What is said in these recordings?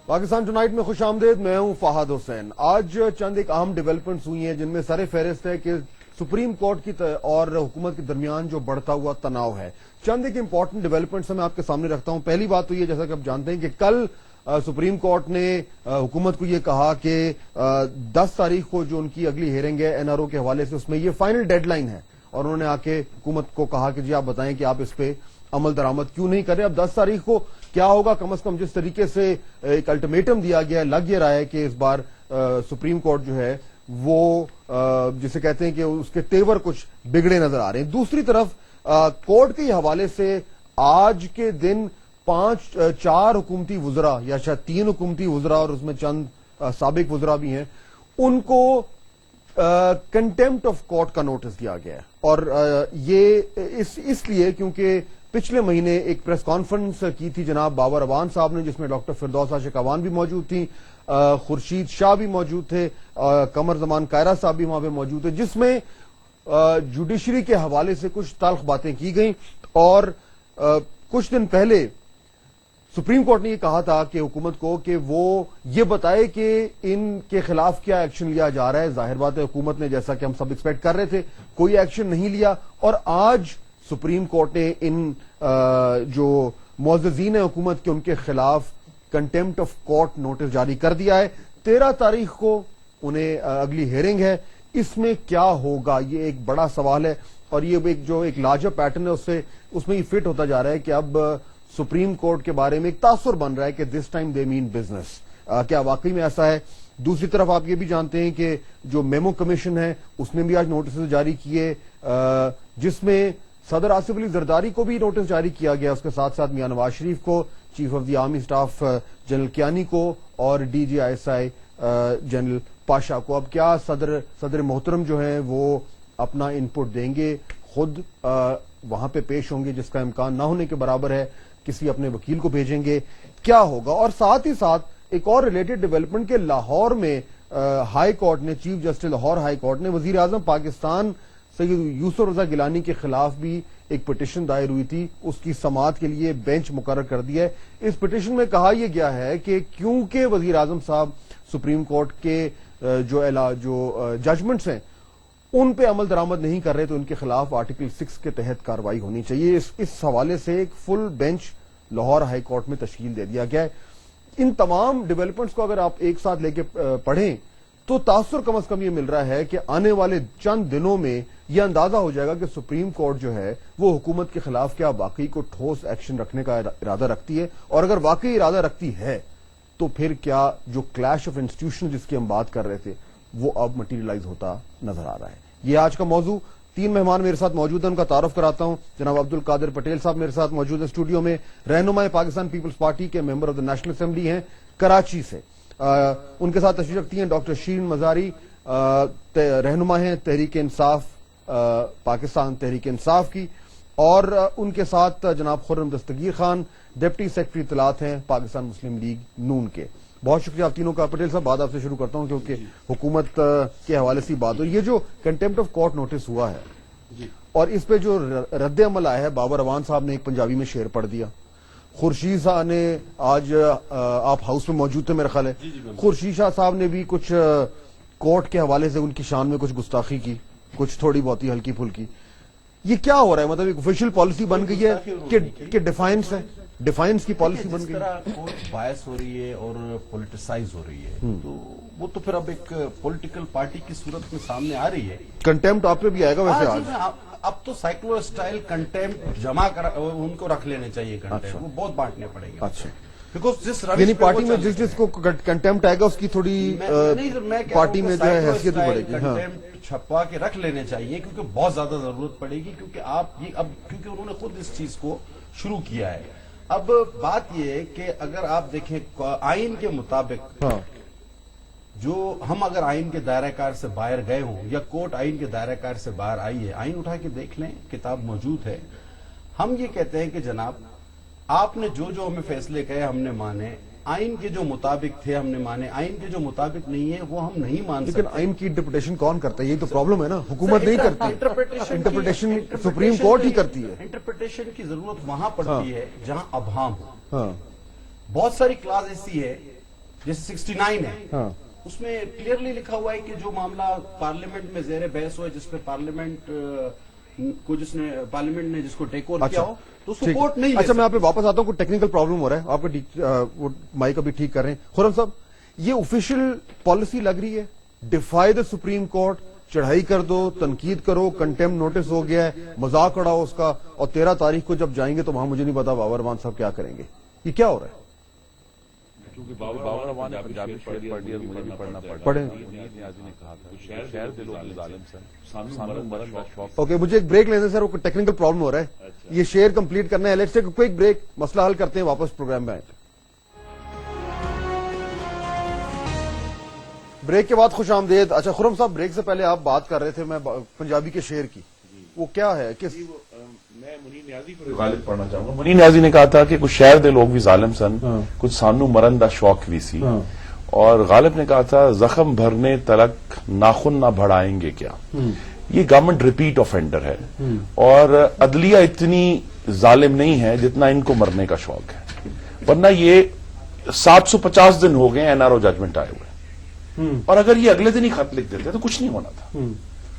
Pakistan tonight میں خوش آمدید. میں ہوں فہد حسین. آج چند ایک اہم ڈیولپمنٹس ہوئی ہیں جن میں سر فہرست ہے کہ سپریم کورٹ کی اور حکومت کے درمیان جو بڑھتا ہوا تناؤ ہے. چند ایک امپورٹنٹ ڈیولپمنٹس میں آپ کے سامنے رکھتا ہوں. پہلی بات تو یہ, جیسا کہ آپ جانتے ہیں کہ کل سپریم کورٹ نے حکومت کو یہ کہا کہ 10 تاریخ کو جو ان کی اگلی ہیئرنگ ہے این آر او کے حوالے سے, اس میں یہ فائنل ڈیڈ لائن ہے, اور انہوں نے آ کے حکومت کو کہا کہ جی آپ بتائیں کہ آپ اس پہ عمل درآمد کیوں نہیں کر رہے. اب 10 تاریخ کو کیا ہوگا, کم از کم جس طریقے سے ایک الٹیمیٹم دیا گیا ہے, لگ یہ رہا ہے کہ اس بار سپریم کورٹ جو ہے وہ جسے کہتے ہیں کہ اس کے تیور کچھ بگڑے نظر آ رہے ہیں. دوسری طرف کورٹ کے حوالے سے آج کے دن 4 حکومتی وزراء یا شاید 3 حکومتی وزراء اور اس میں چند سابق وزراء بھی ہیں, ان کو کنٹیمپٹ آف کورٹ کا نوٹس دیا گیا ہے. اور یہ اس لیے کیونکہ پچھلے مہینے ایک پریس کانفرنس کی تھی جناب بابر اعوان صاحب نے, جس میں ڈاکٹر فردوس عاشق اعوان بھی موجود تھیں, خورشید شاہ بھی موجود تھے, قمر زمان کائرہ صاحب بھی وہاں پہ موجود تھے, جس میں جوڈیشری کے حوالے سے کچھ تلخ باتیں کی گئیں. اور کچھ دن پہلے سپریم کورٹ نے یہ کہا تھا کہ حکومت کو کہ وہ یہ بتائے کہ ان کے خلاف کیا ایکشن لیا جا رہا ہے. ظاہر بات ہے حکومت نے, جیسا کہ ہم سب ایکسپیکٹ کر رہے تھے, کوئی ایکشن نہیں لیا. اور آج سپریم کورٹ نے ان جو معززین ہیں حکومت کے, ان کے خلاف کنٹیمپٹ آف کورٹ نوٹس جاری کر دیا ہے. 13 تاریخ کو انہیں اگلی ہیئرنگ ہے. اس میں کیا ہوگا یہ ایک بڑا سوال ہے, اور یہ جو ایک لارجر پیٹرن ہے اس میں یہ فٹ ہوتا جا رہا ہے کہ اب سپریم کورٹ کے بارے میں ایک تاثر بن رہا ہے کہ this time they main business. کیا واقعی میں ایسا ہے؟ دوسری طرف آپ یہ بھی جانتے ہیں کہ جو میمو کمیشن ہے اس نے بھی آج نوٹسز جاری کیے, جس میں صدر آصف علی زرداری کو بھی نوٹس جاری کیا گیا, اس کے ساتھ ساتھ میاں نواز شریف کو, chief of the army staff general Kayani کو, اور D G I S I general Pasha کو. اب کیا صدر محترم جو ہیں وہ اپنا ان پٹ دیں گے, خود وہاں پہ پیش ہوں گے, جس کا امکان نہ ہونے کے برابر ہے, کسی اپنے وکیل کو بھیجیں گے, کیا ہوگا؟ اور ساتھ ہی ساتھ ایک اور ریلیٹڈ ڈیولپمنٹ کے لاہور میں ہائی کورٹ نے, chief justice Lahore high court نے وزیر اعظم پاکستان سید یوسف رضا گیلانی کے خلاف بھی ایک پٹیشن دائر ہوئی تھی, اس کی سماعت کے لیے بینچ مقرر کر دیا ہے. اس پٹیشن میں کہا یہ گیا ہے کہ کیونکہ وزیر اعظم صاحب سپریم کورٹ کے جو ججمنٹس ہیں ان پہ عمل درآمد نہیں کر رہے, تو ان کے خلاف آرٹیکل 6 کے تحت کارروائی ہونی چاہیے. اس حوالے سے ایک full bench Lahore high court میں تشکیل دے دیا گیا ہے. ان تمام ڈیولپمنٹس کو اگر آپ ایک ساتھ لے کے پڑھیں تو تاثر کم از کم یہ مل رہا ہے کہ آنے والے چند دنوں میں یہ اندازہ ہو جائے گا کہ سپریم کورٹ جو ہے وہ حکومت کے خلاف کیا واقعی کو ٹھوس ایکشن رکھنے کا ارادہ رکھتی ہے, اور اگر واقعی ارادہ رکھتی ہے تو پھر کیا جو کلیش آف انسٹیٹیوشن جس کی ہم بات کر رہے تھے وہ اب مٹیریلائز ہوتا نظر آ رہا ہے. یہ آج کا موضوع. 3 مہمان میرے ساتھ موجود ہیں, ان کا تعارف کراتا ہوں. جناب عبد القادر پٹیل صاحب میرے ساتھ موجود ہیں اسٹوڈیو میں, رہنمائے پاکستان پیپلز پارٹی کے member of the national assembly ہیں کراچی سے. ان کے ساتھ تشریف رکھتی ہیں ڈاکٹر شیرین مزاری, رہنما ہیں تحریک انصاف پاکستان تحریک انصاف کی, اور ان کے ساتھ جناب خرم دستگیر خان, ڈپٹی سیکرٹری اطلاعات ہیں پاکستان مسلم لیگ نون کے. بہت شکریہ آپ تینوں کا. پٹیل صاحب بات آپ سے شروع کرتا ہوں کیونکہ حکومت کے حوالے سے بات ہو. یہ جو کنٹیمپٹ آف کورٹ نوٹس ہوا ہے اور اس پہ جو رد عمل آیا ہے, بابر اعوان صاحب نے ایک پنجابی میں شعر پڑھ دیا, خورشید صاحب نے, آج آپ ہاؤس میں موجود تھے میرا خیال ہے, خورشید شاہ صاحب نے بھی کچھ کورٹ کے حوالے سے ان کی شان میں کچھ گستاخی کی, کچھ تھوڑی بہت ہی ہلکی پھلکی. یہ کیا ہو رہا ہے؟ مطلب ایک آفیشیل پالیسی بن گئی ہے کہ ڈیفائنس ہے, ڈیفائنس کی پالیسی بن گئی. جس طرح کورٹ باعث ہو رہی ہے اور پولیٹیسائز ہو رہی ہے, تو وہ تو پھر اب ایک پولیٹیکل پارٹی کی صورت میں سامنے آ رہی ہے. کنٹیمپٹ آپ پہ بھی آئے گا ویسے آج. اب تو سائیکلو اسٹائل کنٹیمپٹ جمع کر ان کو رکھ لینے چاہیے, کنٹیمپٹ وہ بہت بانٹنے پڑیں گے. اچھا, یعنی پارٹی میں جس کو کنٹیمپٹ آئے گا اس کی تھوڑی پارٹی میں جو ہے حیثیت بھی بڑھے گی. کنٹیمپٹ چھپوا کے رکھ لینے چاہیے کیونکہ بہت زیادہ ضرورت پڑے گی, کیونکہ آپ یہ اب کیونکہ انہوں نے خود اس چیز کو شروع کیا ہے. اب بات یہ ہے کہ اگر آپ دیکھیں آئین کے مطابق جو ہم اگر آئین کے دائرہ کار سے باہر گئے ہوں یا کورٹ آئین کے دائرہ کار سے باہر آئی ہے, آئین اٹھا کے دیکھ لیں, کتاب موجود ہے. ہم یہ کہتے ہیں کہ جناب آپ نے جو ہمیں فیصلے کہے ہم نے مانے, آئین کے جو مطابق تھے ہم نے مانے, آئین کے جو مطابق نہیں ہے وہ ہم نہیں مان سکتے. لیکن آئین کی انٹرپریٹیشن کون کرتا ہے؟ یہ تو پرابلم ہے نا, حکومت نہیں کرتی, انٹرپریٹیشن سپریم کورٹ ہی کرتی ہے. انٹرپریٹیشن کی ضرورت وہاں پڑتی ہے جہاں ابہام ہو. بہت ساری کلاز ایسی ہے جیسے 69 ہے ہاں اس میں کلیئرلی لکھا ہوا ہے کہ جو معاملہ پارلیمنٹ میں زیر بحث ہو جس پہ پارلیمنٹ نے جس کو ٹیک اوور کیا ہو تو اس کو کورٹ نہیں. اچھا میں آپ پہ واپس آتا ہوں, کوئی ٹیکنیکل پرابلم ہو رہا ہے آپ کا, مائک ابھی ٹھیک کر رہے ہیں. خرم صاحب یہ آفیشیل پالیسی لگ رہی ہے, ڈیفائی دا سپریم کورٹ, چڑھائی کر دو, تنقید کرو, کنٹیم نوٹس ہو گیا ہے, مذاق اڑاؤ اس کا, اور 13 تاریخ کو جب جائیں گے تو وہاں مجھے نہیں پتا بابر رحمان صاحب کیا کریں گے. یہ کیا ہو رہا ہے؟ بابر رحمان نے پنجابی شعر پڑھ لیا, مجھے بھی پڑھنا پڑھیں. نیازی نے کہا تھا شہر دلوں کے ظالم سے سانو مرن کا شوق. اوکے مجھے ایک بریک لینے سر, وہ ٹیکنیکل پرابلم ہو رہا ہے, یہ شیئر کمپلیٹ کرنا ہے. Let's take a quick break, مسئلہ حل کرتے ہیں, واپس پروگرام میں آئیں. بریک کے بعد خوش آمدید. اچھا خرم صاحب, بریک سے پہلے آپ بات کر رہے تھے میں پنجابی کے شعر کی, وہ کیا ہے؟ کس میں منی نیازی پر غالب پڑھنا چاہوں گا. منی نیازی نے کہا تھا کہ کچھ شہر دے لوگ بھی ظالم سن, کچھ سانو مرن دا شوق بھی سی, اور غالب نے کہا تھا زخم بھرنے تلک ناخن نہ بڑھائیں گے کیا. یہ گورنمنٹ ریپیٹ آفینڈر ہے, اور عدلیہ اتنی ظالم نہیں ہے جتنا ان کو مرنے کا شوق ہے, ورنہ یہ 750 دن ہو گئے NRO ججمنٹ آئے ہوئے, اور اگر یہ اگلے دن ہی خط لکھ دیتے تو کچھ نہیں ہونا تھا.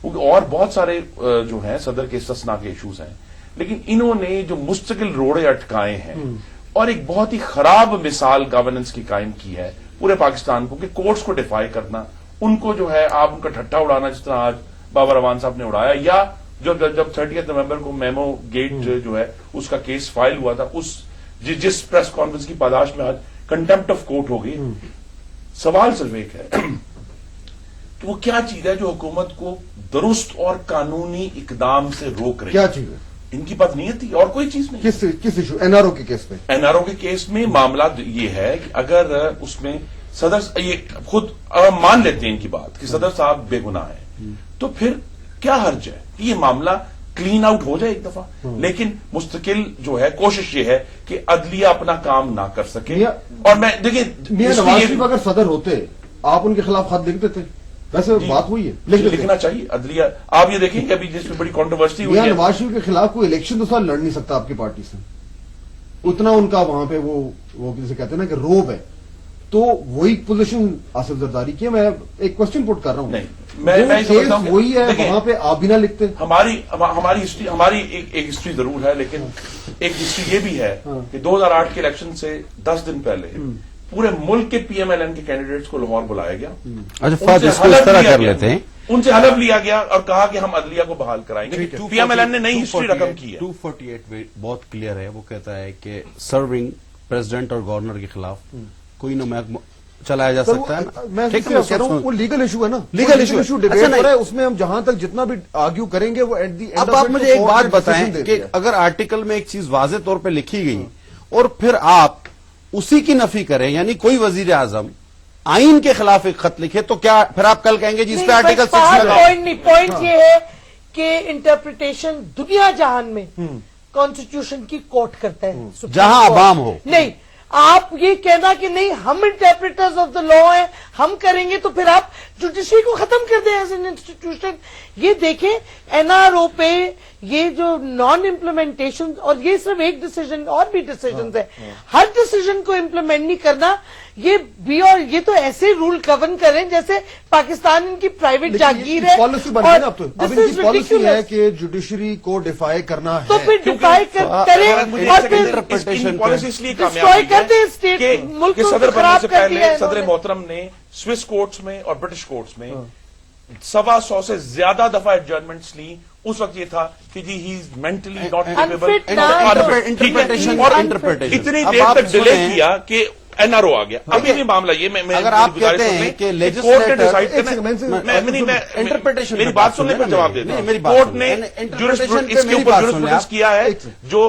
اور بہت سارے جو ہیں صدر کے استثناء کے ایشوز ہیں, لیکن انہوں نے جو مستقل روڑے اٹکائے ہیں اور ایک بہت ہی خراب مثال گورننس کی قائم کی ہے پورے پاکستان کو, کہ کورٹس کو ڈیفائی کرنا, ان کو جو ہے آپ ان کا ٹھٹا اڑانا جس طرح آج بابر رحمان صاحب نے اڑایا, یا جب 30 نومبر کو میمو گیٹ جو ہے اس کا کیس فائل ہوا تھا, اس جس پریس کانفرنس کی پاداش میں آج کنٹمپٹ آف کورٹ ہو گئی. سوال صرف ایک ہے کہ وہ کیا چیز ہے جو حکومت کو درست اور قانونی اقدام سے روک رہی ہے؟ کیا چیز ہے؟ ان کی بات نیت تھی اور کوئی چیز نہیں. کس ایشو؟ NRO کے کیس میں. NRO کے کیس میں معاملہ یہ ہے کہ اگر اس میں صدر یہ خود مان لیتے ہیں ان کی بات کہ صدر صاحب بے گناہ ہیں, تو پھر کیا حرج ہے کہ یہ معاملہ کلین آؤٹ ہو جائے ایک دفعہ. لیکن مستقل جو ہے کوشش یہ ہے کہ عدلیہ اپنا کام نہ کر سکے. اور میں دیکھیں میاں نواز شریف اگر صدر ہوتے آپ ان کے خلاف خط لکھ دیتے, ویسے بات ہوئی ہے لکھنا چاہیے عدلیہ. آپ یہ دیکھیں کہ ابھی جس میں بڑی کنٹروورسی ہوئی ہے, نواز شریف کے خلاف کوئی الیکشن تو سال لڑ نہیں سکتا آپ کی پارٹی سے, اتنا ان کا وہاں پہ وہ جسے کہتے ہیں نا کہ روب ہے, تو وہی پوزیشن آصف زرداری کی. میں ایک کوشچن پٹ کر رہا ہوں, نہیں وہی ہے, وہاں پہ آپ بھی نہ لکھتے. ہماری ایک ہسٹری ضرور ہے, لیکن ایک ہسٹری یہ بھی ہے کہ 2008 کے الیکشن سے 10 دن پہلے پورے ملک کے PMLN کے کینڈیڈیٹس کو لاہور بلایا گیا. ان سے حلف لیا گیا اور کہا کہ ہم عدلیہ کو بحال کرائیں گے. PMLN نے نئی ہسٹری رقم کی ہے. 248 بہت کلیئر ہے, وہ کہتا ہے کہ سرونگ پریزیڈنٹ اور گورنر کے خلاف کوئی نہ محکمہ چلایا جا سکتا ہے. میں کہہ رہا ہوں وہ لیگل ایشو ہے نا, لیگل ایشو ڈیبیٹ ہو رہا ہے, اس میں ہم جہاں تک جتنا بھی آرگیو کریں گے وہ ایٹ دی اینڈ. اب آپ مجھے ایک بات بتائیں کہ اگر آرٹیکل میں ایک چیز واضح طور پہ لکھی گئی اور پھر آپ اسی کی نفی کریں, یعنی کوئی وزیر اعظم آئین کے خلاف ایک خط لکھے, تو کیا پھر آپ کل کہیں گے جس پہ آرٹیکل 6 لگا؟ پوائنٹ یہ ہے کہ انٹرپریٹیشن دنیا جہان میں کانسٹیٹیوشن کی کورٹ کرتا ہے, جہاں عوام ہو. نہیں, آپ یہ کہنا کہ نہیں ہم انٹرپریٹرز آف دا لا ہیں, ہم کریں گے, تو پھر آپ جوڈیشری کو ختم کر دیں ایز این انسٹیٹیوشن. یہ دیکھیں NRO پہ یہ جو نان امپلیمنٹیشن, اور یہ صرف ایک ڈیسیجن, اور بھی ڈیسیجنز ہیں, ہر ڈیسیجن کو امپلیمنٹ نہیں کرنا, یہ بھی, اور یہ تو ایسے رول گورن کریں جیسے پاکستان ان کی پرائیویٹ جاگیر ہے. پالیسی بن گئی نا اب تو, اب ان کی پالیسی ہے کہ جوڈیشری کو ڈیفائی کرنا ہے, تو پھر ڈیفائی کریں اور پھر پالیسی اس لیے ڈسٹروائے کر دیں اسٹیٹ, ملک کہ کو صدر بننے خراب سے کر پہلے دیا. صدر محترم نے سوئس کورٹس میں اور برٹش کورٹس میں 125 سے زیادہ دفعہ ایڈجرنمنٹس لی. اس وقت یہ تھا کہ جی ہی از مینٹلی ناٹ کیپیبل, اور اتنی دیر تک ڈیلے کیا کہ NRO آ گیا. ابھی بھی معاملہ یہ اگر آپ کہتے ہیں کہ میری بات سننے پر جواب دیتے ہیں, کورٹ نے اس کے اوپر جورسپروڈنس کیا ہے جو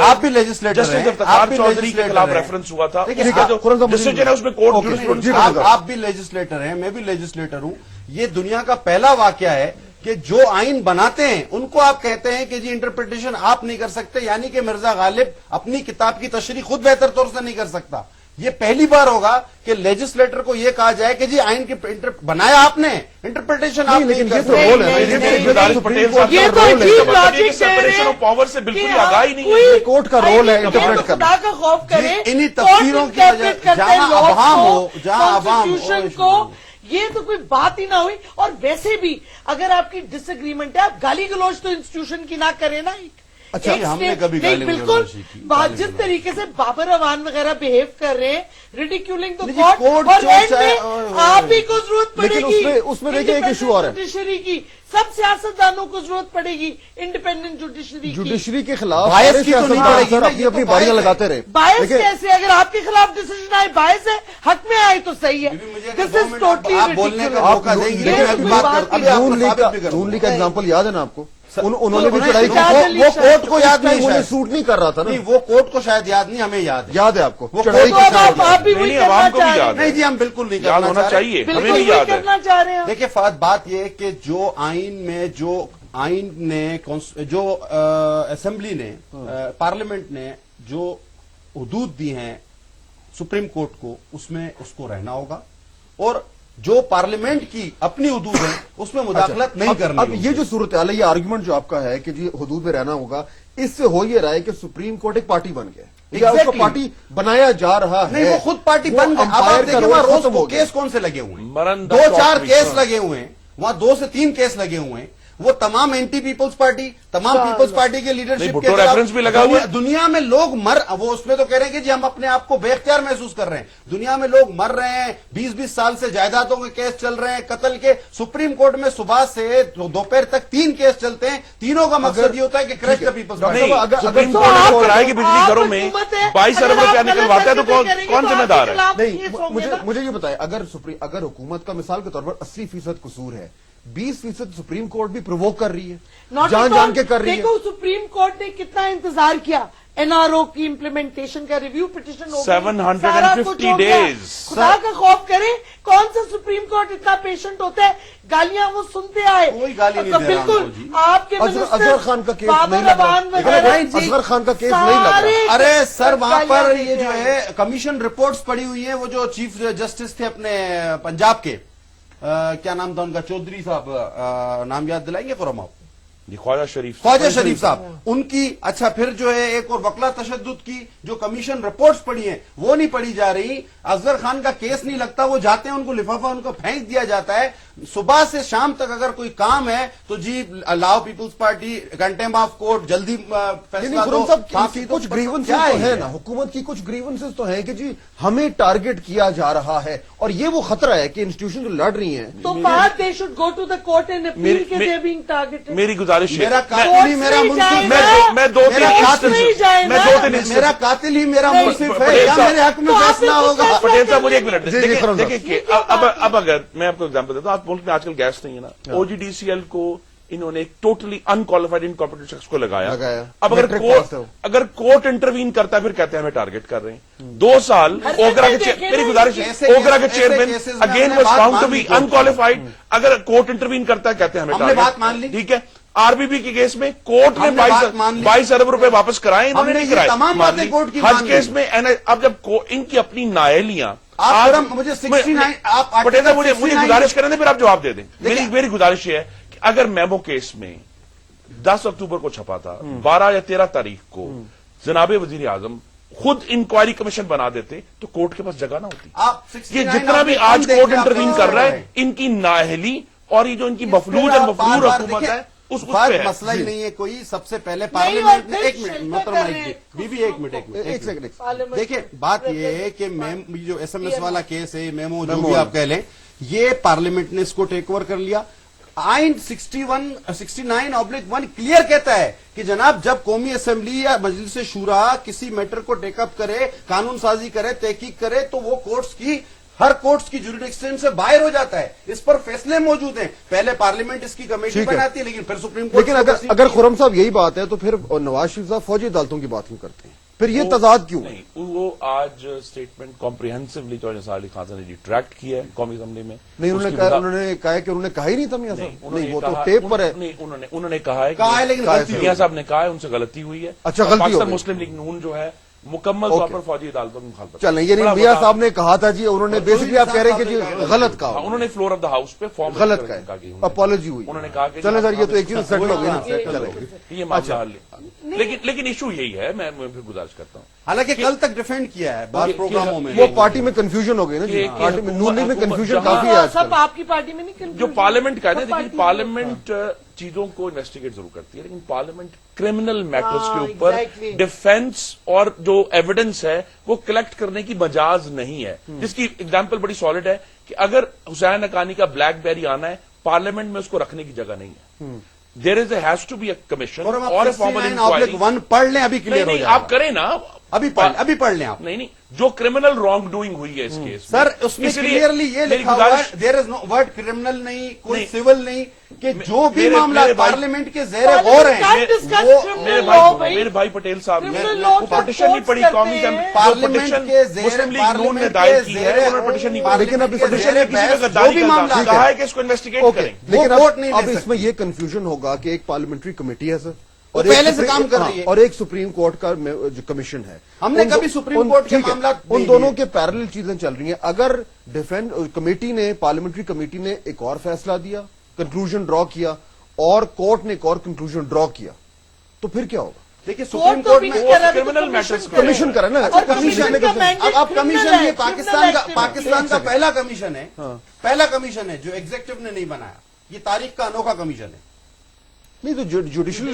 آپ بھی لیجسلیٹر جسٹس افتخار چودھری کے خلاف ریفرنس ہوا تھا, ڈسیجن ہے اس میں کورٹ جورسپروڈنس. آپ بھی لیجسلیٹر ہیں, میں بھی لیجسلیٹر ہوں. یہ دنیا کا پہلا واقعہ ہے کہ جو آئین بناتے ہیں ان کو آپ کہتے ہیں کہ جی انٹرپریٹیشن آپ نہیں کر سکتے, یعنی کہ مرزا غالب اپنی کتاب کی تشریح خود بہتر طور سے نہیں کر سکتا. یہ پہلی بار ہوگا کہ لیجسلیٹر کو یہ کہا جائے کہ جی آئین کی بنایا آپ نے، انٹرپریٹیشن آپ نے، لیکن یہ تو نہیں، رول ہے نہیں، نہیں، گزارش پٹیل صاحب یہ کا تو رول ہے، عجیب تو لاجک بتائیے کہ کہہ رہے separation ہیں of power سے بالکل کہ ہی آگاہی نہیں ہے۔ کوئی کورٹ کا رول ہے آئین انٹرپریٹ تو کرنا۔ خدا کا خوف کرے، انہی کورٹ تفسیروں کی وجہ انٹرپریٹ کرتے جہاں laws عوام کو، ہو، جہاں عوام ہو، constitution کو، یہ تو کوئی بات ہی نہ ہوئی۔ اور ویسے بھی اگر آپ کی ڈس اگریمنٹ ہے، آپ گالی گلوچ تو انسٹیٹیوشن کی نہ کریں نا۔ اچھا، ایک ہم نے state- کبھی نہیں، گالی بالکل گلوچ نہیں کی، گالی جس طریقے سے بابر اعوان وغیرہ بہیو کر رہے ہیں، ریڈیکیولنگ تو نہیں جی، کورٹ، کورٹ اور جو اینڈ چاہے- میں آپ ہی کو ضرورت پڑے لیکن گی اس میں دیکھیں ایک ایشو اور ہے۔ جوڈیشری کی، سب سیاستدانوں کو ضرورت پڑے گی انڈیپینڈنٹ جوڈیشری کی۔ جوڈیشری کے خلاف باعث سارے کی تو نہیں سیاستدان پڑے گی سر نا، اپنی یہ اپنی تو باریاں باعث ہے۔ لگاتے رہے۔ باعث دیکھیں، کیسے؟ اگر آپ کے خلاف ڈیسیجن آئے باعث ہے، حق میں آئے تو صحیح ہے۔ مجھے This دو is منٹ totally آپ بولنے کا ridiculous۔ موقع دیں گی، یہ لیکن تو ابھی کوئی بات بات کرتا نہیں۔ ابھی آپ نون کو لیگ ثابت کا بھی کروں نون لیگ کا ایگزامپل یاد ہے نا آپ کو؟ انہوں نے بھی نہیں، چڑھائی شاید کی، علی وہ شاہ- کورٹ کو یاد نہیں مجھے شاید، سوٹ نہیں کر رہا تھا نا، نہیں وہ کورٹ کو شاید یاد نہیں، ہمیں یاد ہے۔ یاد ہے آپ کو وہ چڑھائی تو کی اب شاید آپ بھی وہی نہیں، کرنا عوام کو بھی چاہ رہے یاد ہیں۔ نہیں جی ہم بالکل نہیں یاد کرنا ہونا چاہ رہے۔ چاہیے، ہمیں بالکل بھی وہی یاد ہے۔ کرنا چاہ رہے ہیں۔ دیکھیں فہد، بات یہ ہے کہ جو آئین میں جو آئین نے جو اسمبلی نے پارلیمنٹ نے جو حدود دی ہیں سپریم کورٹ کو، اس میں اس کو رہنا ہوگا، اور جو پارلیمنٹ کی اپنی حدود ہے اس میں مداخلت نہیں کرنی اب ہوگی۔ یہ جو صورتحال ہے، یہ آرگومنٹ جو آپ کا ہے کہ جی حدود میں رہنا ہوگا، اس سے ہو یہ رہا ہے کہ سپریم کورٹ ایک پارٹی بن گیا یا اس کو Exactly۔ پارٹی بنایا جا رہا ہے۔ نہیں وہ خود پارٹی وہ بن گئی۔ اب امپائر آپ کا دیکھیں رول وہاں روز ختم کو ہو گیا۔ کیس کون سے لگے ہوئے ہیں؟ مرندہ 2-4 شوق کیس بھی۔ لگے ہوئے ہیں وہاں، 2 سے 3 کیس لگے ہوئے ہیں۔ وہ تمام اینٹی پیپلز پارٹی، تمام پیپلز پارٹی کے لیڈرشپ نہیں، کے بھٹو خلاف ریفرنس بھی لگا ہوا ہے۔ دنیا میں لوگ وہ اس میں تو کہہ رہے ہیں کہ جی ہم اپنے آپ کو بے اختیار محسوس کر رہے ہیں۔ دنیا میں لوگ مر رہے ہیں، 20-20 سال سے جائیدادوں کے کیس چل رہے ہیں، قتل کے۔ سپریم کورٹ میں صبح سے دوپہر تک 3 کیس چلتے ہیں، تینوں کا مقصد یہ ہوتا ہے کہ کریش دا پیپلز ڈاکٹر نہیں، صاحب، اگر سپریم تو کورٹ آپ- نے کرائے کی بجلی گھروں میں حکومت ہے، 22 ارب اگر روپیہ آپ غلط نکلواتا ہے تو فیصلے کریں گے کون تو ذمہ آپ دار کے ہے؟ خلاف نہیں، کیس ہوں گے نا۔ مجھے یہ بتائیں، اگر حکومت کا مثال کے طور پر 80% قصور ہے، 20% سپریم کورٹ بھی پرووک کر رہی ہے، Not John at John all۔ کے کر رہی ہے۔ دیکھو سپریم کورٹ نے کتنا انتظار کیا، این آر او کی امپلیمنٹیشن کا ریویو پٹیشن ہو گئی، 750 سارا کچھ ہو گیا۔ days۔ خدا کا خوف کرے، کون سا سپریم کورٹ اتنا پیشنٹ ہوتا ہے؟ گالیاں وہ سنتے آئے۔ کوئی گالی نہیں دے رہا ہم بالکل کو جی۔ آپ کے اظہر خان کا کیس بابر نہیں لگ رہا۔ اعوان وغیرہ، اظہر خان کا کیس نہیں لگ رہا۔ سارے ارے سر وہاں پر گالیاں یہ دیتے جو آئے۔ ہے کمیشن رپورٹس پڑی ہوئی ہیں، وہ جو چیف جسٹس تھے اپنے پنجاب کے، کیا نام تھا ان کا، چودھری صاحب، نام یاد دلائیں گے خرم آپ؟ جی خواجہ شریف خواجہ شریف صاحب، ان کی اچھا پھر جو ہے ایک اور وکلا تشدد کی جو کمیشن رپورٹس پڑی ہیں وہ نہیں پڑھی جا رہی۔ اظہر خان کا کیس نہیں لگتا، وہ جاتے ہیں ان کو لفافہ ان کو پھینک دیا جاتا ہے۔ صبح سے شام تک اگر کوئی کام ہے تو جی لاؤ Peoples Party contempt of court, جلدی فیصلہ دو، پھانسی دو۔ کچھ گریونسز کیا تو ہے یہ؟ نا، حکومت کی کچھ گریونسز تو ہیں کہ جی ہمیں ٹارگٹ کیا جا رہا ہے، اور یہ وہ خطرہ ہے کہ انسٹیٹیوشن جو لڑ رہی ہیں تو بات they should go to the court and appeal کہ دے بینگ ٹارگیٹڈ۔ میری گزارش ہے، میرا قاتل ہی میرا منصف میں- میں دو تین میرا instances- نہیں جائے میں نا۔ دو تین instances- میرا قاتل ہی میرا نہیں، منصف ہے، پٹیل کیا صاحب- میرے حق میں تو آپ فیصلہ نے کچھ ہوگا؟ فیصلہ پٹیل صاحب مجھے ایک منٹ جی، جی، دیکھیں خرم صاحب۔ دیکھیں کہ اب اگر میں آپ کو ایگزامپل دیتا ہوں، آپ ملک میں آج کل گیس نہیں ہے نا، او جی ڈی سی ایل کو انہوں نے ایک ٹوٹلی انکوالیفائڈ انکمپیٹنٹ شخص کو لگایا۔ اب اگر کورٹ انٹروین کرتا ہے پھر کہتے ہیں ہمیں ٹارگٹ کر رہے ہیں۔ 2 سال اوگرا کے میری گزارش ہے، اوگرا کے chairman again was found to be unqualified, اگر کورٹ انٹروین کرتا ہے کہتے ہیں ہمیں ہم نے بات مان ٹارگٹ، لی۔ ٹھیک ہے۔ آر بی بی کے کیس میں کورٹ نے ہم نے بات مان لی۔ 22 ارب روپے واپس کرائے، انہوں نے ہم نے نہیں یہ کرائے، تمام مان باتیں لی۔ کورٹ کی حج مان لی۔ کیس میں اب جب ان کی اپنی نااہلیاں آپ خرم مجھے 69 آپ پٹیل صاحب مجھے 69 گزارش کریں پھر آپ جواب دے دیں۔ دیکھیں، میری گزارش یہ ہے کہ اگر میمو کیس میں 10 اکتوبر کو چھپا تھا، 12 یا 13 تاریخ کو جناب وزیر اعظم خود انکوائری کمیشن بنا دیتے تو کورٹ کے پاس جگہ نہ ہوتی۔ آپ یہ 69 جتنا بھی آپ آج دیکھ کورٹ رہے ہیں، انٹروین آپ کر رہا دیکھ ہے، رہے ہیں۔ ان کی نااہلی اور یہ جو ان کی مفلوج اور مفلور حکومت ہے اس پہ ہے۔ مسئلہ ہی نہیں ہے کوئی، سب سے پہلے اور پارلیمنٹ پھر ایک منٹ شیلٹر محترم کر ایک رہے ہیں۔ بی بی ایک منٹ ایک سیکنڈ۔ پارلیمنٹ دیکھیں بات یہ ہے کہ جو ایس ایم ایس والا کیس ہے، میمو جو میمو بھی والا۔ آپ کہہ لیں، یہ پارلیمنٹ نے اس کو ٹیک اوور کر لیا۔ آئین 69/1 کلیئر کہتا ہے کہ جناب جب قومی اسمبلی یا مجلس شورا کسی میٹر کو ٹیک اپ کرے، قانون سازی کرے، تحقیق کرے تو وہ کورٹس کی ہر کورٹس کی جوریڈکشن سے باہر ہو جاتا ہے، اس پر فیصلے موجود ہیں۔ پہلے پارلیمنٹ اس کی کمیٹی ٹھیک ہے۔ بناتی ہے لیکن پھر سپریم کورٹ لیکن اگر خرم صاحب یہی بات ہے تو پھر نواز شریف صاحب فوجی عدالتوں کی بات کیوں کرتے ہیں؟ پھر یہ تضاد کیوں؟ نہیں، وہ آج اسٹیٹمنٹ کمپریہنسولی تو نثار علی خان صاحب نے ریٹریکٹ کیا ہے قومی اسمبلی میں۔ نہیں، انہوں نے کہا کہ انہوں نے کہا ہی نہیں تھا میاں صاحب، نہیں وہ تو ٹیپ پر ہے۔ نہیں، انہوں نے کہا ہے کہا ہے لیکن غلطی ہوئی۔ میاں صاحب نے کہا ہے ان سے غلطی ہوئی ہے۔ اچھا، غلطی ہو پاکستان گئی۔ مسلم لیگ نون جو ہے مکمل طور پر فوجی عدالتوں کی مخالفت. چلیں یعنی میاں صاحب نے کہا تھا جی, انہوں نے بیسکلی آپ کہہ رہے ہیں کہ جی غلط کہا, انہوں نے فلور آف دا ہاؤس پہ فارم غلط کہا, اپالوجی ہوئی, انہوں نے کہا کہ چلیں سر یہ تو ایک چیز سیٹل ہو گئی نا, یہ معاملہ حل ہے. لیکن ایشو یہی ہے, میں پھر گزارش کرتا ہوں, حالانکہ کل تک ڈیفینڈ کیا ہے بعض پروگراموں میں, وہ پارٹی میں کنفیوژن ہو گئی نا جی, پارٹی میں نون لیگ میں کنفیوژن کافی ہے آج سب کل. آپ کی پارٹی میں نہیں جو پارلیمنٹ کا ہے نا, دیکھیے پارلیمنٹ چیزوں کو انویسٹیگیٹ ضرور کرتی ہے, لیکن پارلیمنٹ کرمنل میٹرز کے اوپر ڈیفینس اور جو ایویڈنس ہے وہ کلیکٹ کرنے کی مجاز نہیں ہے. جس کی ایگزامپل بڑی سالڈ ہے کہ اگر حسین حقانی کا بلیک بیری آنا ہے, پارلیمنٹ میں اس کو رکھنے کی جگہ نہیں ہے. There is a has to be a commission اور اے فارمل انکوائری. 1 پڑھ لیں, ابھی کلیئر ہو جائے گا. آپ کریں نا, ابھی پڑھ لیں آپ. نہیں جو کرمنل رانگ ڈوئنگ ہوئی ہے اس کیس سر اس میں کلیئرلی یہ لکھا ہوا ہے, there is know word criminal نہیں, کوئی سول نہیں, کہ جو بھی معاملات پارلیمنٹ کے زیر غور ہیں میرے بھائی پٹیل صاحب نے پٹیشن نہیں پڑھی, قومی پارلیمنٹ کے مسلم لیگ نون نے دائر کی ہے, انہوں نے پٹیشن نہیں پڑھی, لیکن اب پٹیشن نے کسی کا غداری کا کہا ہے کہ اس کو انویسٹیگیٹ کریں. لیکن ووٹ نہیں اب لے اس میں یہ کنفیوژن ہوگا کہ ایک پارلیمنٹری کمیٹی ہے سر, وہ پہلے سے کام کر رہی ہے, اور ایک سپریم کورٹ کا جو کمیشن ہے. ہم نے کبھی سپریم کورٹ کے معاملات ان دونوں کے پیرل چیزیں چل رہی ہیں. اگر ڈیفینس کمیٹی نے, پارلیمنٹری کمیٹی نے ایک اور فیصلہ دیا, کنکلوژن ڈرا کیا, اور کورٹ نے ایک اور کنکلوژن ڈرا کیا, تو پھر کیا ہوگا؟ دیکھیے سپریم کورٹ میں کرمنل میٹرز کمیشن کرا نا, اب کمیشن یہ پاکستان کا پہلا کمیشن ہے, پہلا کمیشن ہے جو ایگزیکٹو نے نہیں بنایا, یہ تاریخ کا انوکھا کمیشن ہے. نہیں تو جوڈیشل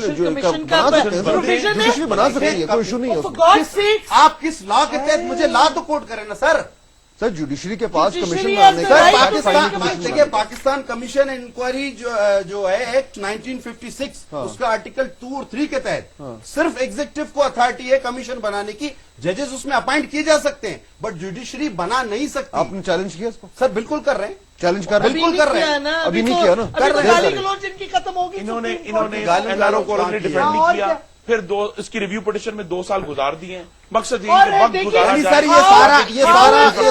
بنا سکتے ہیں, کوئی ایشو نہیں ہے. آپ کس لا کے تحت, مجھے لا تو کوٹ کریں نا سر. سر جوڈیشری کے پاس کمیشن Judiciary بنانے has کا the right ہے. to پاکستان دیکھیے, پاکستان کمیشن انکوائری جو ہے ایکٹ 1956 اس کا آرٹیکل 2 اور 3 کے تحت صرف ایگزیکٹو کو اتھارٹی ہے کمیشن بنانے کی, ججز اس میں اپائنٹ کیے جا سکتے ہیں, بٹ جوڈیشری بنا نہیں سکتی. آپ نے چیلنج کیا اس کو؟ سر بالکل کر رہے ہیں, چیلنج کر رہے ہیں, بالکل کر رہے ہیں. ابھی نہیں کیا نا, کر رہے رہے ہیں. ان کی ختم ہوگی, انہوں نے این آر او کو ڈیفینڈ نہیں کیا, پھر اس کی ریویو پٹیشن میں 2 سال گزار دیے ہیں. مقصد یہی کہ وقت گزارا سر جائے. یہ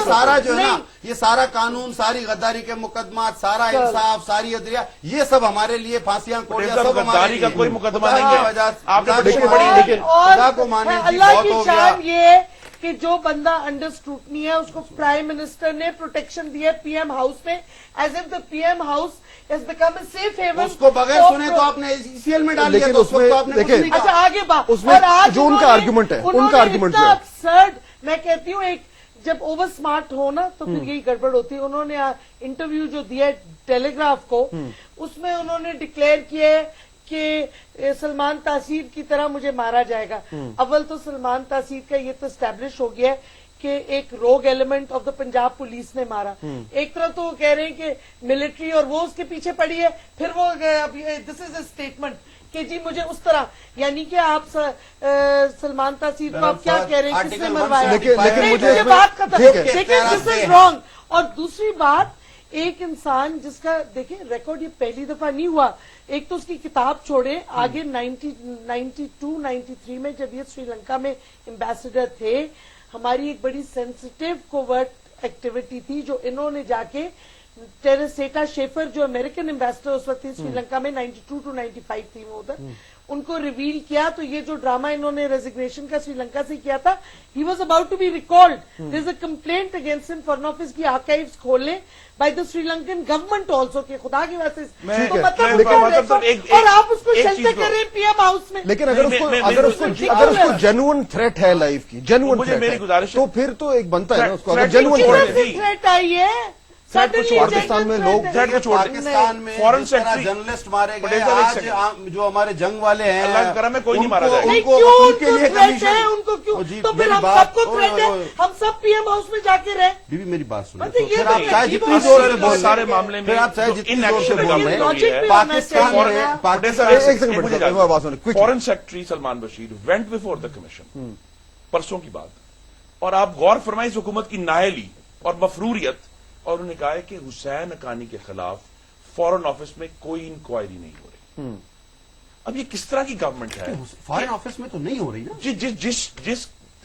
سارا جو ہے نا, یہ سارا قانون, ساری غداری کے مقدمات, سارا انصاف, ساری عدلیہ, یہ سب ہمارے لیے پھانسیاں کوڑیاں سب غداری کا کوئی مقدمہ نہیں ہے. آپ نے پٹیشن پڑھی, پڑھی, لیکن خدا کو مانے جی اللہ بہت کی ہو گیا. شان یہ ہے کہ جو بندہ انڈر اسکروٹنی ہے اس کو پرائم منسٹر نے پروٹیکشن دیا پی ایم ہاؤس میں, as if the PM house ہاؤس has become a safe haven. اس کو بغیر سنے تو آپ نے ECL میں ڈال دیا, لیکن تو اس میں تو آپ نے کچھ نہیں اچھا کہا. آگے بات, اس میں اور آج جو ان کا آرگیومنٹ ہے, ان کا آرگیومنٹ اتنا ہے absurd, میں کہتی ہوں ایک جب اوور اسمارٹ ہو نا تو پھر یہی گڑبڑ ہوتی ہے. انہوں نے انٹرویو جو دیا ٹیلی گراف کو, اس میں انہوں نے ڈکلیئر کیا ہے کہ سلمان تاثیر کی طرح مجھے مارا جائے گا. اول تو سلمان تاثیر کا یہ تو اسٹیبلش ہو گیا ہے کہ ایک روگ element of the Punjab police نے مارا. ایک طرح تو وہ کہہ رہے ہیں کہ ملٹری اور وہ اس کے پیچھے پڑی ہے, پھر وہ دس از اے اسٹیٹمنٹ کہ جی مجھے اس طرح, یعنی کہ آپ سلمان تاثیر کو آپ کیا کہہ رہے ہیں, کس نے مروایا, لیکن مجھے بات ختم. ٹھیک ہے, لیکن دس از رانگ. اور دوسری بات, ایک انسان جس کا دیکھیں ریکارڈ یہ پہلی دفعہ نہیں ہوا, ایک تو اس کی کتاب چھوڑے, آگے 92 93 میں جب یہ سری لنکا میں ایمبیسڈر تھے, ہماری ایک بڑی سینسٹیو کوورٹ ایکٹیویٹی تھی جو انہوں نے جا کے ٹیریسیٹا شیفر جو امریکن ایمبیسڈر اس وقت تھی سری لنکا میں 92 to 95 تھی وہ ادھر, ان کو ریویل کیا. تو یہ جو ڈرامہ انہوں نے ریزگنیشن کا سری لنکا سے کیا تھا, he was about to be recalled, there is a complaint against him, foreign office کی آرکائیوز کھولنے by the Sri Lankan government also, کے خدا کی وجہ سے. تو مطلب اور آپ اس کو چلتے کر رہے ہیں پی ایم ہاؤس میں. لیکن اگر اس کو جینوئن تھریٹ ہے لائف کی, جینوئن تھریٹ, تو پھر تو ایک بنتا ہے نا اس کو, اگر جینوئن تھریٹ آئی ہے پاکستان میں لوگ پاکستان میں فورن سیکٹری جرنلسٹ مارے گئے, آج جو ہمارے جنگ والے ہیں, اللہ کے کرم میں کوئی نہیں مارا جائے. نہیں کیوں ان کو تھریٹ ہے, ان کو کیوں, تو پھر ہم سب کو تھریٹ ہے, ہم سب پی ایم ہاؤس میں جا کے رہے. بی میری بات سنیں, مطلب یہ آپ چاہے جتنی زور زور سے بول سارے معاملے میں آپ چاہے جتنی زور سے ان بول ایکشن رہے کا ہیں, Pakistan foreign secretary Salman Bashir went before the commission پرسوں کی بات, اور آپ غور فرمائیں اس حکومت کی نااہلی اور مفروریت, اور انہوں نے کہا ہے کہ حسین حقانی کے خلاف فورن آفس میں کوئی انکوائری نہیں ہو رہی. اب یہ کس طرح کی گورنمنٹ ہے؟ فارن آفس میں تو نہیں ہو رہی نا. جس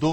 2,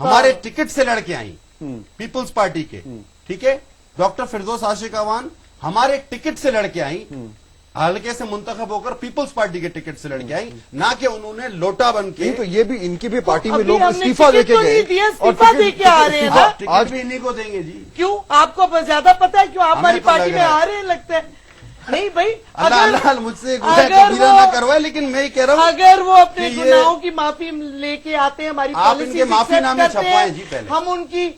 ہمارے ٹکٹ سے لڑ کے آئی پیپلز پارٹی کے, ٹھیک ہے, ڈاکٹر فردوس عاشق اعوان ہمارے ٹکٹ سے لڑ کے آئی, حلقے سے منتخب ہو کر پیپلز پارٹی کے ٹکٹ سے لڑ کے آئی, نہ کہ انہوں نے لوٹا بن کے. تو یہ بھی ان کی بھی پارٹی میں لوگ ابھی ہم نے استعفا دے کے ٹکٹ تو گئے نہیں دیا, استعفا دے کے آ رہے ہیں نا. ٹکٹ بھی انہیں کو دیں گے جی. کیوں, آپ کو زیادہ پتا ہے کیوں آپ ہماری تو پارٹی لگ میں رہا ہے. آ رہے ہیں لگتا ہے. نہیں بھائی, اللہ اللہ مجھ سے کبیرہ نہ کروائے, لیکن میں ہی کہہ رہا ہوں اگر وہ اپنے کہ یہ- گناہوں کی معافی لے کے آتے ہیں, ہماری آپ ان پالیسی کے معافی نامے چھپوائیں جی پہلے. ہم ان کی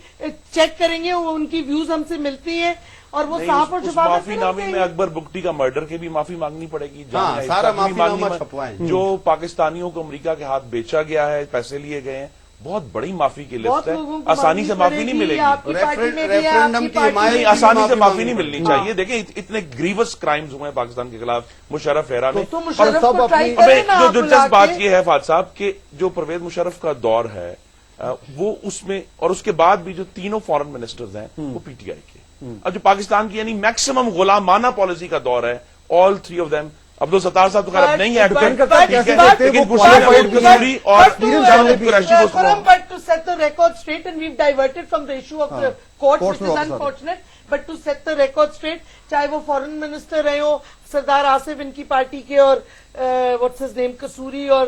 چیک کریں گے, ان کی ویوز ہم سے ملتی ہیں اور وہ نہیں، صاف اور اس شفاف معافی نامے میں اکبر بگٹی کا مرڈر کے بھی معافی مانگنی پڑے گی. ہاں، جامعہ سارا افتا کی بھی معافی نامہ مانگنی چھپوائیں. جو پاکستانیوں کو امریکہ کے ہاتھ بیچا گیا ہے, پیسے لیے گئے ہیں, بہت بڑی معافی کی بہت لسٹ ہے. لوگوں کو آسانی سے معافی نہیں ملے گی. آپ کی پارٹی میں بھی ہے, آپ ریفرینڈم کی کی پارٹی حمایت میں نہیں, بھی ہے. آسانی سے معافی معافی نہیں مانگنی ملنی چاہیے. دیکھیں اتنے گریوس کرائمز ہوئے ہیں پاکستان کے خلاف مشرف ایرا میں. تو مشرف سب کو ٹرائی اپنی- کریں نا جو آپ دلچسپ بلا بات کے. یہ ہے فات صاحب کہ جو پرویز مشرف کا دور ہے وہ اس میں, اور اس کے بعد بھی جو تینوں فارن منسٹرز ہیں وہ پی ٹی آئی کے. اب جو پاکستان کی یعنی میکسیمم غلامانہ پالیسی کا دور ہے, all three of them. Abdul Sattar صاحب تو خیر اب نہیں ہے ڈپینڈ کرتا but- ہے کیسے but- دیتے ہیں, وہ but- qualified بھی ہیں. قصوری اور Karam, but to set the record straight, and we've diverted from the issue of the courts, Courts which میں is واپس آتے ہیں. unfortunate, but to set the record straight, چاہے وہ فورن منسٹر رہے ہو, سردار آصف ان کی پارٹی کے, اور what's his name, قصوری اور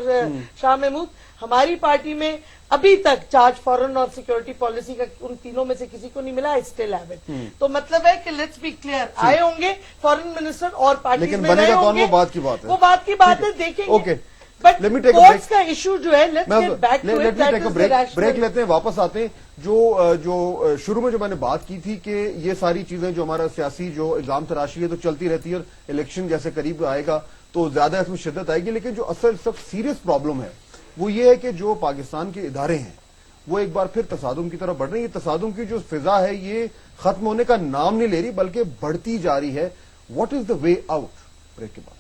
شاہ محمود, ہماری پارٹی میں ابھی تک چارج فورن اور سیکورٹی پالیسی کا ان تینوں میں سے کسی کو نہیں ملا. I still have it. تو مطلب ہے کہ لیٹس بی کلیئر, آئے ہوں گے فورن منسٹر اور پارٹی لیکن میں بنے رہے گا ہوں کون, گے, وہ بات کی بات ہے. وہ بات کی بات ہے, دیکھیں گے. Okay. But Let me take a courts break. کا ایشو جو ہے, let's get back to it, that is the break rational. لیتے ہیں, واپس آتے ہیں. جو شروع میں جو میں نے بات کی تھی کہ یہ ساری چیزیں جو ہمارا سیاسی جو الزام تراشی ہے تو چلتی رہتی ہے, اور الیکشن جیسے قریب آئے گا تو زیادہ اس میں شدت آئے گی. لیکن جو اصل سب سیریس پرابلم ہے وہ یہ ہے کہ جو پاکستان کے ادارے ہیں وہ ایک بار پھر تصادم کی طرف بڑھ رہے ہیں. یہ تصادم کی جو فضا ہے یہ ختم ہونے کا نام نہیں لے رہی بلکہ بڑھتی جا رہی ہے. What is the way out? Break کے بعد.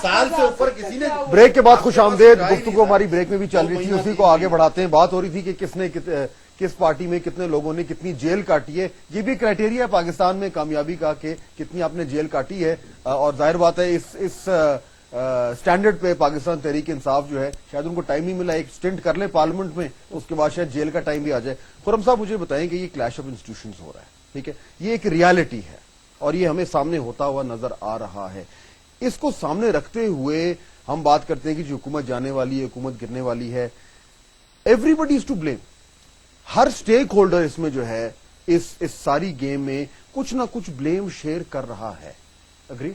سال سے اوپر کسی نے بریک کے بعد خوش آمدید. گفتگو ہماری بریک میں بھی چل رہی تھی, اسی کو آگے بڑھاتے ہیں. بات ہو رہی تھی کہ کس نے کس پارٹی میں کتنے لوگوں نے کتنی جیل کاٹی ہے. یہ بھی کرائٹیریا ہے پاکستان میں کامیابی کا کہ کتنی آپ نے جیل کاٹی ہے. اور ظاہر بات ہے اس سٹینڈرڈ پہ پاکستان تحریک انصاف جو ہے شاید ان کو ٹائم نہیں ملا, ایک سٹنٹ کر لیں پارلیمنٹ میں, اس کے بعد شاید جیل کا ٹائم بھی آ جائے. خرم صاحب مجھے بتائیں کہ یہ کلیش آف انسٹیٹیوشنز ہو رہا ہے, ٹھیک ہے, یہ ایک ریالٹی ہے اور یہ ہمیں سامنے ہوتا ہوا نظر آ رہا ہے. اس کو سامنے رکھتے ہوئے ہم بات کرتے ہیں کہ جو حکومت جانے والی ہے, حکومت گرنے والی ہے. Everybody is to blame. ہر سٹیک ہولڈر اس میں جو ہے اس ساری گیم میں کچھ نہ کچھ بلیم شیئر کر رہا ہے. اگری؟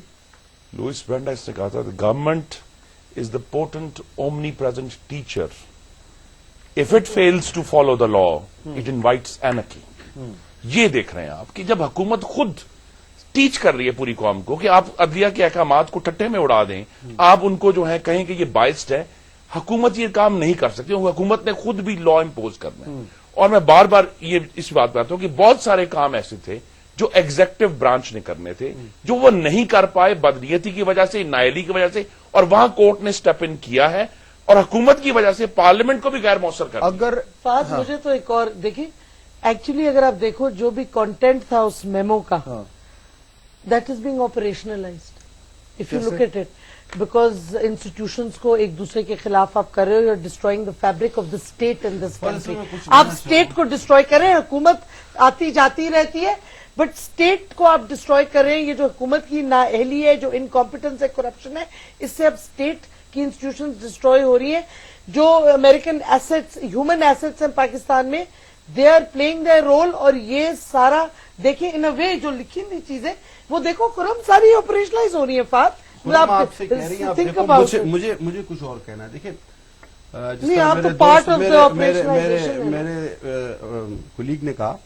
لوئس برینڈائس نے کہا تھا government is the potent omnipresent teacher. If it fails to follow the law it invites anarchy. یہ دیکھ رہے ہیں آپ کہ جب حکومت خود ٹیچ کر رہی ہے پوری قوم کو کہ آپ عدلیہ کے احکامات کو ٹٹے میں اڑا دیں, آپ ان کو جو ہے کہیں کہ یہ بائسڈ ہے, حکومت یہ کام نہیں کر سکتی. حکومت نے خود بھی لا امپوز کرنا ہے. اور میں بار بار یہ اس بات پہ آتا ہوں کہ بہت سارے کام ایسے تھے جو ایگزیکٹو برانچ نے کرنے تھے جو وہ نہیں کر پائے بدنیتی کی وجہ سے, نااہلی کی وجہ سے, اور وہاں کورٹ نے سٹیپ ان کیا ہے اور حکومت کی وجہ سے پارلیمنٹ کو بھی غیر مؤثر کر دیا. اگر فہد, مجھے تو ایک اور دیکھیں, ایکچولی اگر آپ دیکھو جو بھی کانٹینٹ تھا اس میمو کا, that is being operationalized if you look at it, because institutions کو ایک دوسرے کے خلاف آپ کر رہے ہو, you are destroying the fabric of the state in this country. آپ اسٹیٹ کو ڈسٹروائے کر رہے ہیں, حکومت آتی جاتی رہتی ہے بٹ اسٹیٹ کو آپ ڈسٹروائے کر رہے ہیں. یہ جو حکومت کی نااہلی ہے, جو انکمپیٹنس ہے, کرپشن ہے, اس سے اب اسٹیٹ کی انسٹیٹیوشن ڈسٹروائے ہو رہی ہیں. جو امریکن ایسٹس, ہیومن ایسٹس ہیں پاکستان میں, they are playing their role. اور یہ سارا دیکھیں ان اے وے جو لکھی ہوئی چیزیں وہ دیکھو خرم ساری آپریشنلائز ہو رہی ہیں. فات آپ سے کہہ رہی ہیں, آپ دیکھو, مجھے کچھ اور کہنا ہے. دیکھیں نہیں, آپ تو پارٹ آف دا آپریشنلائزیشن. میرے کولیگ نے کہا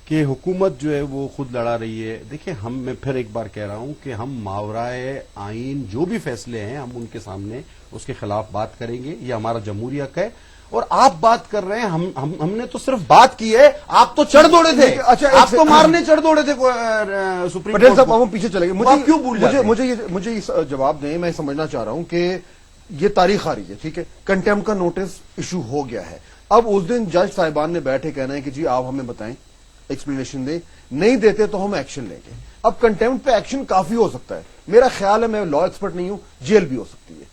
کہ حکومت جو ہے وہ خود لڑا رہی ہے. دیکھیں میں پھر ایک بار کہہ رہا ہوں کہ ہم ماورائے آئین جو بھی فیصلے ہیں ہم ان کے سامنے اس کے خلاف بات کریں گے, یہ ہمارا جمہوری حق ہے. اور آپ بات کر رہے ہیں, ہم نے تو صرف بات کی ہے, آپ تو چڑھ دوڑے تھے. اچھا, آپ تو مارنے چڑھ دوڑے تھے سپریم پٹیل صاحب, کورٹ. ہم پیچھے چلے گئے. آپ کیوں بھول جاتے ہیں؟ مجھے جواب دیں, میں سمجھنا چاہ رہا ہوں کہ یہ تاریخ آ رہی ہے, ٹھیک ہے, کنٹیمپٹ کا نوٹس ایشو ہو گیا ہے. اب اس دن جج صاحبان نے بیٹھے کہنا ہے کہ جی آپ ہمیں بتائیں, ایکسپلینیشن دیں, نہیں دیتے تو ہم ایکشن لیں گے. اب کنٹیمپٹ پہ ایکشن کافی ہو سکتا ہے. میرا خیال ہے, میں لا ایکسپرٹ نہیں ہوں, جیل بھی ہو سکتی ہے.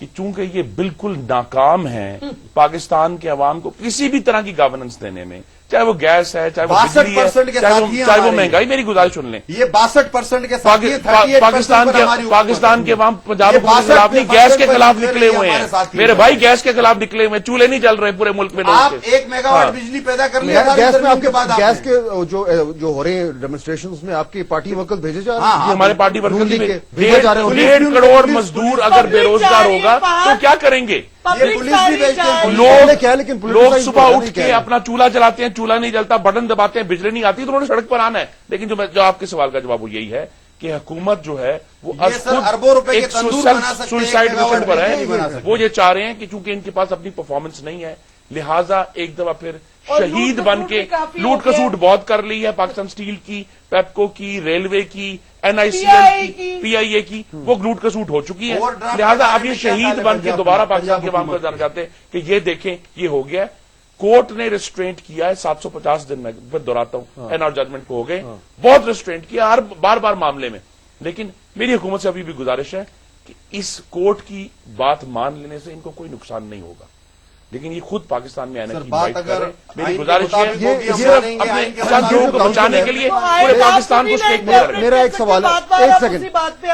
کہ چونکہ یہ بالکل ناکام ہے پاکستان کے عوام کو کسی بھی طرح کی گورننس دینے میں، چاہے وہ گیس ہے، چاہے وہ بجلی ہے، 62% کے ساتھی ہیں چاہے وہ ہمارے، مہنگائی، میری گزارش سن لیں، یہ 62% کے ساتھ پاکستان کے عوام پنجاب کے خلاف نہیں، گیس کے خلاف نکلے ہوئے ہیں میرے بھائی، گیس کے خلاف نکلے ہوئے ہیں، چولہے نہیں چل رہے پورے ملک میں. آپ 1 میگا واٹ بجلی پیدا کر لیا گیس میں آپ کے گیس کے جو ہو رہے ہیں ڈیمونسٹریشن اس میں آپ کی پارٹی ورکر بھیجے جا رہے ہیں؟ ہمارے پارٹی ورکر نون لیگ کے 1.5 کروڑ مزدور اگر بے روزگار ہوگا تو کیا کریں گے؟ لوگ صبح اٹھ کے اپنا چولہا جلاتے ہیں، چولہا نہیں جلتا، بٹن دباتے ہیں، بجلی نہیں آتی تو انہوں نے سڑک پر آنا ہے. لیکن جو آپ کے سوال کا جواب وہ یہی ہے کہ حکومت جو ہے وہ اربوں روپے کے تندور بنا سکتے ہیں، سوسائڈ مشن پر ہے. وہ یہ چاہ رہے ہیں کہ چونکہ ان کے پاس اپنی پرفارمنس نہیں ہے لہذا ایک دفعہ پھر شہید بن کے لوٹ کسوٹ بہت کر لی ہے پاکستان اسٹیل کی، پیپکو کی، ریلوے کی، NICL کی، PIA کی، وہ لوٹ کسوٹ ہو چکی ہے. لہذا اب یہ شہید بن کے دوبارہ پاکستان کے عوام کو جانا چاہتے ہیں کہ یہ دیکھیں یہ ہو گیا. کورٹ نے ریسٹرینٹ کیا ہے 750 دن میں، پھر دہراتا ہوں این آر ججمنٹ کو ہو گئے، بہت ریسٹرینٹ کیا ہر بار معاملے میں. لیکن میری حکومت سے ابھی بھی گزارش ہے کہ اس کورٹ کی بات مان لینے سے ان کو کوئی نقصان نہیں ہوگا، لیکن یہ خود پاکستان میں آنے کی بات کریں. میری گزارش ہے اپنے چند لوگوں کو بچانے کے لیے پورے پاکستان کو اسٹیک میں کریں. میرا ایک سوال ہے، ایک سیکنڈ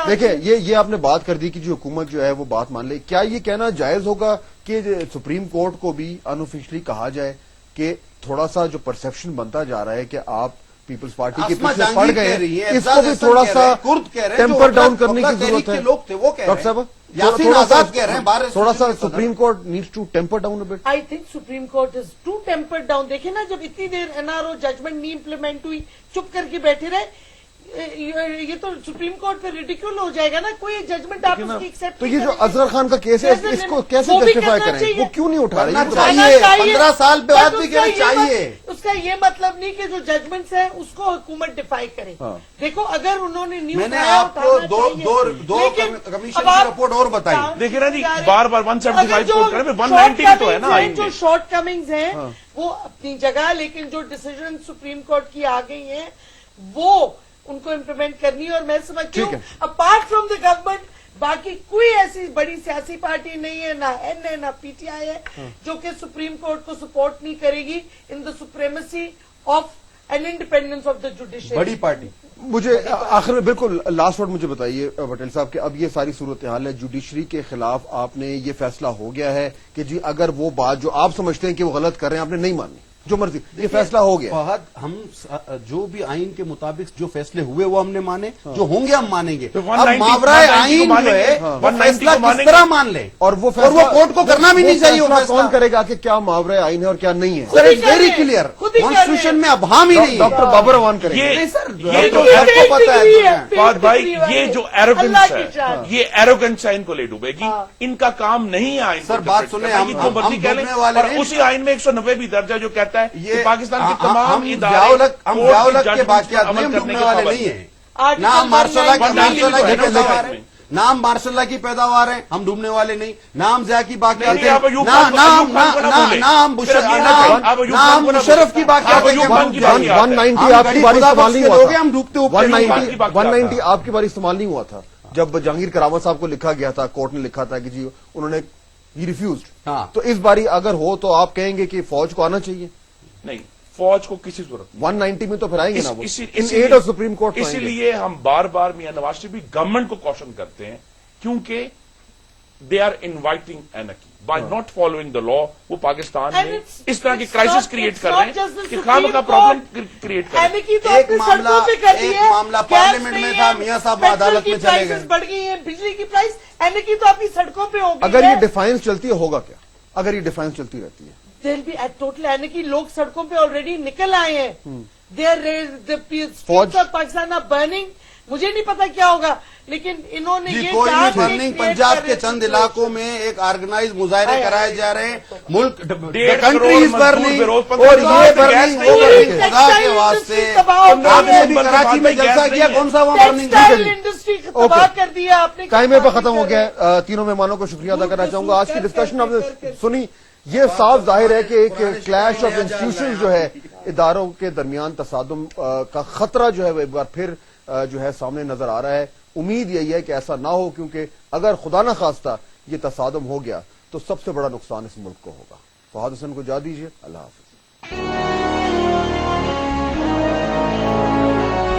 دیکھیں، یہ آپ نے بات کر دی کہ جو حکومت جو ہے وہ بات مان لے. کیا یہ کہنا جائز ہوگا کہ سپریم کورٹ کو بھی انآفیشلی کہا جائے کہ تھوڑا سا جو پرسپشن بنتا جا رہا ہے کہ آپ پیپلز پارٹی کے پیچھے پڑ گئے، اس کو بھی تھوڑا سا ٹیمپر ڈاؤن کرنے کی ضرورت ہے؟ ڈاکٹر صاحب تھوڑا سا supreme court needs to temper down. I think supreme court is to temper down. دیکھیں نا، جب اتنی دیر NRO ججمنٹ نہیں امپلیمنٹ ہوئی، چپ کر کے بیٹھے رہے، یہ تو سپریم کورٹ پہ ریڈیکول ہو جائے گا نا. کوئی ججمنٹ آپ اس کی ایکسپٹ. تو یہ جو اظہر خان کا کیس ہے اس کو کیسے جسٹیفائی کریں؟ وہ کیوں نہیں اٹھا رہے؟ چاہیے 15 سال بعد بھی کہنا چاہیے. اس کا یہ مطلب نہیں کہ جو ججمنٹس ہیں اس کو حکومت ڈیفائی کرے. دیکھو اگر انہوں نے میں نے آپ کو دو کمیشن کی رپورٹ اور بتائی. دیکھیں نا جی، بار 175 کوٹ کریں، 190 بھی تو ہے نا. جو شارٹ کمنگز ہیں وہ اپنی جگہ، لیکن جو ڈیسیژن سپریم کورٹ کی آ گئی ہیں وہ ان کو امپلیمنٹ کرنی ہے. اور میں سمجھتی ہوں اپارٹ فرام دا گورنمنٹ باقی کوئی ایسی بڑی سیاسی پارٹی نہیں ہے، نہ این ہے نہ PTI ہے، جو کہ سپریم کورٹ کو سپورٹ نہیں کرے گی in the supremacy of and independence of the judiciary. بڑی پارٹی. مجھے آخر میں بالکل لاسٹ ورڈ مجھے بتائیے پٹیل صاحب کہ اب یہ ساری صورتحال ہے، جوڈیشری کے خلاف آپ نے یہ فیصلہ ہو گیا ہے کہ جی اگر وہ بات جو آپ سمجھتے ہیں کہ وہ غلط کر رہے ہیں آپ نے نہیں ماننی، جو مرضی، یہ فیصلہ ہو گیا. فہد، ہم جو بھی آئین کے مطابق جو فیصلے ہوئے وہ ہم نے مانے، جو ہوں گے ہم مانیں گے. اب ماورائے آئین جو ہے وہ فیصلہ کس طرح مان لیں، اور وہ کورٹ کو کرنا بھی نہیں چاہیے. وہ فیصلہ کون کرے گا کہ کیا ماورائے آئین ہے اور کیا نہیں ہے؟ Sir it's very clear, constitution میں ابہام ہی نہیں ہے. ڈاکٹر بابر روان کریں گے. یہ سر جو کو پتا ہے فہد بھائی، یہ جو ایروگنس ہے، یہ ایروگنس ہے، ان کو لے ڈوبے گی. ان کا کام نہیں ہے آئین. سر بات سنیں، ہم ڈوبنے والے اور اسی آئین میں 190 بھی درج ہے جو کہتا ہے کہ پاکستان کی تمام ادارے کے باقیات میں ڈوبنے والے نہیں ہیں. نہ مارشل اللہ کی پیداوار ہے، ہم ڈوبنے والے نہیں. نام ضیاء کی باقیات، نام مشرف کی باقیات. 190 آپ کی باری استعمال نہیں ہوا تھا. 190 آپ کی باری استعمال نہیں ہوا تھا جب جہانگیر کراوت صاحب کو لکھا گیا تھا، کورٹ نے لکھا تھا کہ جی انہوں نے ریفیوزڈ. تو اس باری اگر ہو تو آپ کہیں گے کہ فوج کو آنا چاہیے؟ نہیں، فوج کو کسی صورت 190 میں تو پھر آئیں گے نا وہ ان ایڈ آف سپریم کورٹ. اسی لیے ہم بار بار میاں نواز شریف بھی گورنمنٹ کو کوشن کرتے ہیں کیونکہ they are inviting anarchy by not following the law. وہ پاکستان میں اس طرح کی کرائسس کریٹ کر رہے ہیں کہ خام کا پرابلم کریٹ کر رہے ہیں. ایک معاملہ پارلیمنٹ میں تھا، میاں صاحب عدالت میں چلے گئے. بڑھ گئی ہیں بجلی کی پرائس، اینارکی تو آپ کی سڑکوں پہ ہوگی. اگر یہ ڈیفائنس چلتی ہے ہوگا کیا؟ اگر یہ ڈیفائنس چلتی رہتی ہے ٹوٹل اینارکی. لوگ سڑکوں پہ آلریڈی نکل آئے ہیں. فوج پاکستان برننگ. مجھے نہیں پتا کیا ہوگا، لیکن انہوں نے یہ کوئی نہیں برننگ. پنجاب کے چند علاقوں میں ایک آرگنائز مظاہرے کرائے جا رہے ہیں. ملک کنٹری از برننگ اور یہ برننگ خدا کے واسطے. آپ نے بھی کراچی میں جلسہ کیا، کون سا وہ برننگ؟ انڈسٹری تباہ کر دیا آپ نے. ٹائم پہ ختم ہو گیا. تینوں مہمانوں کو شکریہ ادا کرنا چاہوں گا. آج کی ڈسکشن آپ نے سنی، یہ صاف ظاہر ہے کہ ایک کلیش آف انسٹیٹیوشن جو ہے، اداروں کے درمیان تصادم کا خطرہ جو ہے وہ ایک بار پھر جو ہے سامنے نظر آ رہا ہے. امید یہی ہے کہ ایسا نہ ہو، کیونکہ اگر خدا نہ خواستہ یہ تصادم ہو گیا تو سب سے بڑا نقصان اس ملک کو ہوگا. فہد حسن کو جا دیجیے. اللہ حافظ.